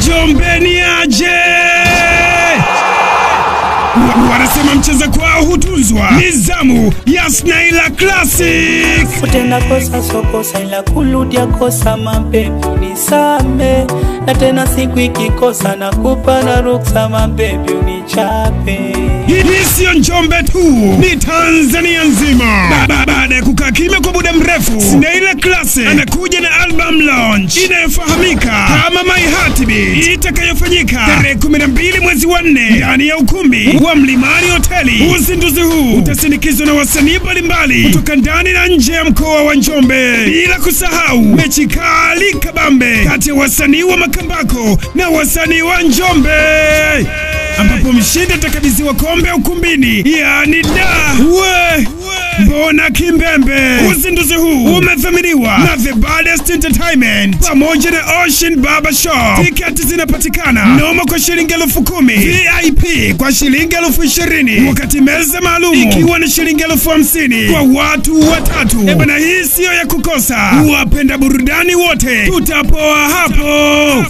Jombeni aje! Wanasema mcheza kwao hutunzwa. Nizamu ya Snaila Classic. Utenda kosa sokosa ila kuludia kosa mabebi unisame. Na tena siku ikikosa na kupa na ruksa mabebi unichape. Hii sio Njombe tu, ni Tanzania nzima. Baada ya kukaa kimya kwa muda mrefu, Snaila Classic anakuja na album launch inayofahamika kama My Heartbeat, itakayofanyika tarehe 12 mwezi wa 4 ndani ya ukumbi wa Mlimani Hoteli. Uzinduzi huu utasindikizwa na wasanii mbalimbali kutoka ndani na nje ya mkoa wa Njombe, bila kusahau mechi kali kabambe kati ya wasanii wa Makambako na wasanii wa Njombe, ambapo mshindi atakabidhiwa kombe ukumbini, yani Mbona Kimbembe. Uzinduzi huu umedhaminiwa na The Baddest Entertainment pamoja na Ocean Barber Shop. Tiketi zinapatikana noma kwa shilingi 10,000, VIP kwa shilingi 20,000, wakati meza maalum ikiwa ni shilingi 50,000 kwa watu watatu. Bana, hii sio ya kukosa. Wapenda burudani wote tutapoa hapo.